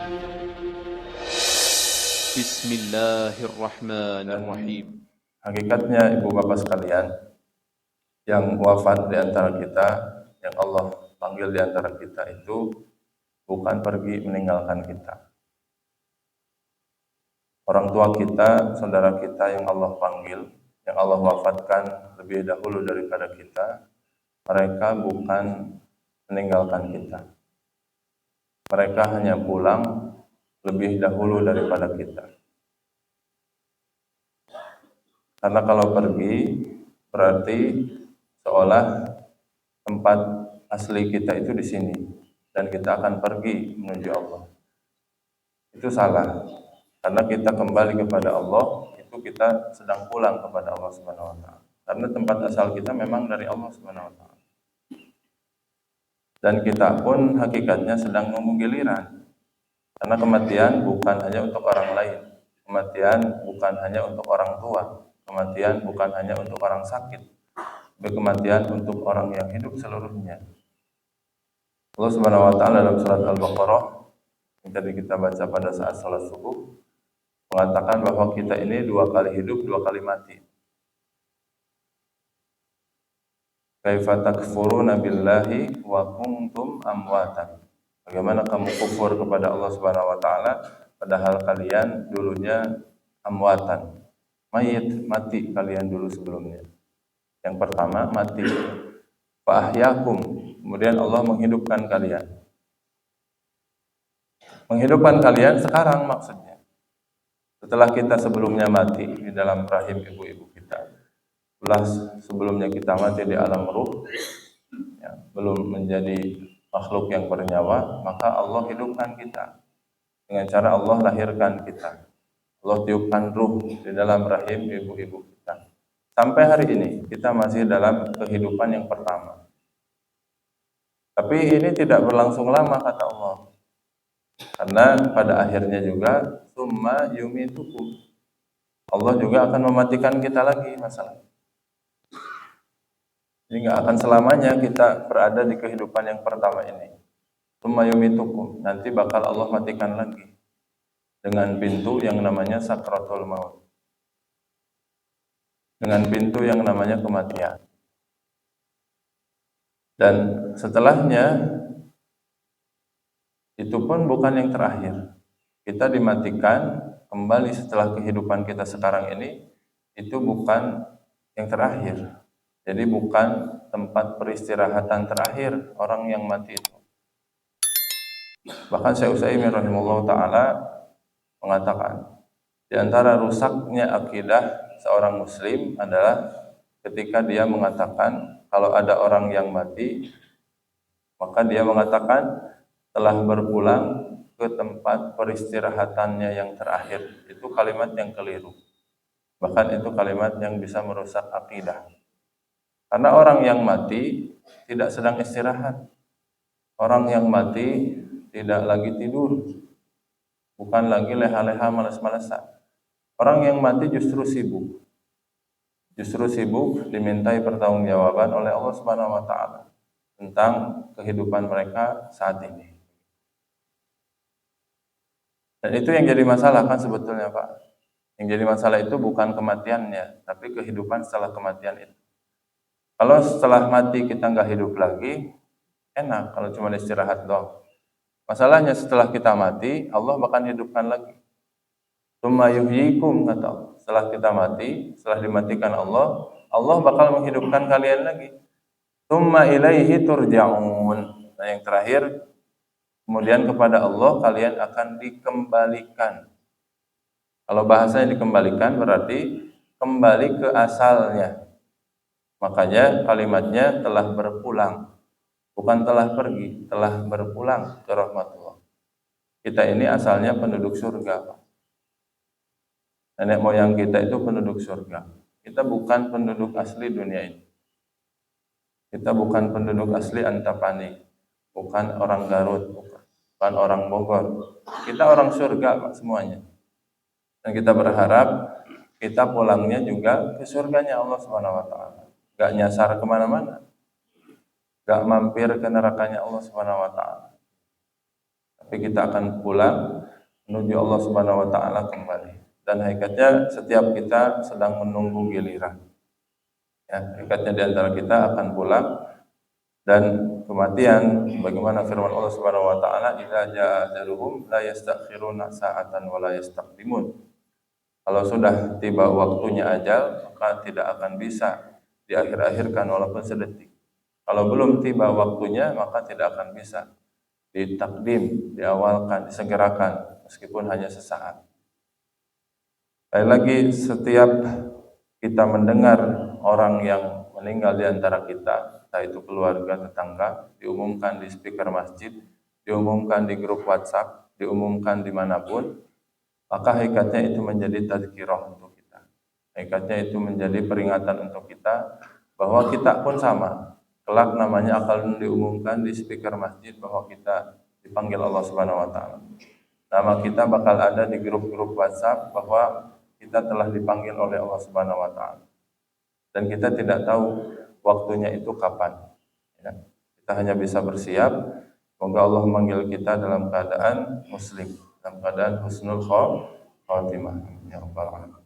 Dan Bismillahirrahmanirrahim. hakikatnya ibu bapak sekalian, yang wafat di antara kita, yang Allah panggil di antara kita itu bukan pergi meninggalkan kita. Orang tua kita, saudara kita yang Allah panggil, yang Allah wafatkan lebih dahulu daripada kita, mereka bukan meninggalkan kita. Mereka hanya pulang lebih dahulu daripada kita. Karena kalau pergi berarti seolah tempat asli kita itu di sini dan kita akan pergi menuju Allah. Itu salah. Karena kita kembali kepada Allah, itu kita sedang pulang kepada Allah Subhanahu wa taala. Karena tempat asal kita memang dari Allah Subhanahu wa taala. Dan kita pun hakikatnya sedang nunggu giliran. Karena kematian bukan hanya untuk orang lain. Kematian bukan hanya untuk orang tua. Kematian bukan hanya untuk orang sakit. Tapi kematian untuk orang yang hidup seluruhnya. Allah Subhanahu wa taala dalam surat Al-Baqarah yang tadi kita baca pada saat salat subuh mengatakan bahwa kita ini 2 kali hidup, 2 kali mati. Kaifa takfuruna billahi wa kuntum amwatan. Bagaimana kamu kufur kepada Allah Subhanahu wa taala padahal kalian dulunya amwatan. Mayit, mati kalian dulu sebelumnya. Yang pertama mati. Fa ahyakum. Kemudian Allah menghidupkan kalian. Menghidupkan kalian sekarang maksudnya. Setelah kita sebelumnya mati di dalam rahim ibu-ibu kita. Setelah sebelumnya kita mati di alam ruh, ya, belum menjadi makhluk yang bernyawa, maka Allah hidupkan kita. Dengan cara Allah lahirkan kita. Allah tiupkan ruh di dalam rahim ibu-ibu kita. Sampai hari ini kita masih dalam kehidupan yang pertama. Tapi ini tidak berlangsung lama kata Allah. Karena pada akhirnya juga summa yumitukum. Allah juga akan mematikan kita lagi masalah. Jadi nggak akan selamanya kita berada di kehidupan yang pertama ini. Summa yumitukum. Nanti bakal Allah matikan lagi dengan pintu yang namanya sakratul maut. Dengan pintu yang namanya kematian. Dan setelahnya itu pun bukan yang terakhir. Kita dimatikan kembali setelah kehidupan kita sekarang ini, itu bukan yang terakhir. Jadi bukan tempat peristirahatan terakhir orang yang mati itu. Bahkan Syekh Utsaimin rahimahullah taala mengatakan, di antara rusaknya akidah seorang muslim adalah ketika dia mengatakan kalau ada orang yang mati, maka dia mengatakan telah berpulang ke tempat peristirahatannya yang terakhir. Itu kalimat yang keliru. Bahkan itu kalimat yang bisa merusak akidah. Karena orang yang mati tidak sedang istirahat. Orang yang mati tidak lagi tidur. Bukan lagi leha-leha malas-malasan. Orang yang mati justru sibuk. Justru sibuk dimintai pertanggungjawaban oleh Allah Subhanahu wa taala tentang kehidupan mereka saat ini. Dan itu yang jadi masalah kan sebetulnya Pak. Yang jadi masalah itu bukan kematiannya, tapi kehidupan setelah kematian itu. Kalau setelah mati kita nggak hidup lagi, enak kalau cuma istirahat doang. Masalahnya setelah kita mati, Allah bakal hidupkan lagi. Tsumma yuhyikum kata Allah. Setelah kita mati, setelah dimatikan Allah, Allah bakal menghidupkan kalian lagi. Tsumma ilaihi turja'un. Nah, yang terakhir, kemudian kepada Allah kalian akan dikembalikan. Kalau bahasanya dikembalikan berarti kembali ke asalnya. Makanya kalimatnya telah berpulang. Bukan telah pergi, telah berpulang ke rahmatullah. Kita ini asalnya penduduk surga. Nenek moyang kita itu penduduk surga. Kita bukan penduduk asli dunia ini. Kita bukan penduduk asli Antapani. Bukan orang Garut. Bukan orang Bogor. Kita orang surga Pak, semuanya. Dan kita berharap kita pulangnya juga ke surganya Allah Subhanahu wa taala. Gak nyasar kemana-mana. Gak mampir ke nerakanya Allah Subhanahu wa taala. tapi kita akan pulang menuju Allah Subhanahu wa taala kembali. Dan hakikatnya setiap kita sedang menunggu giliran. Ya, hakikatnya di antara kita akan pulang dan kematian bagaimana firman Allah Subhanahu wa taala, idza jaa ajaluhum la yastakhiruna sa'atan wa la yastaqdimun. Kalau sudah tiba waktunya ajal, maka tidak akan bisa diakhir-akhirkan walaupun sedetik. Kalau belum tiba waktunya, maka tidak akan bisa ditakdim, diawalkan, disegerakan meskipun hanya sesaat. Sekali lagi, setiap kita mendengar orang yang meninggal di antara kita, entah itu keluarga, tetangga, diumumkan di speaker masjid, diumumkan di grup WhatsApp, diumumkan dimanapun, maka hakikatnya itu menjadi tadzkirah untuk kita. Hakikatnya itu menjadi peringatan untuk kita bahwa kita pun sama. Kelak namanya akan diumumkan di speaker masjid bahwa kita dipanggil Allah Subhanahu wa taala. Nama kita bakal ada di grup-grup WhatsApp bahwa kita telah dipanggil oleh Allah Subhanahu wa taala. Dan kita tidak tahu waktunya itu kapan. Ya. Kita hanya bisa bersiap. Semoga Allah memanggil kita dalam keadaan muslim, dalam keadaan husnul khatimah. Ya Rabbal alamin.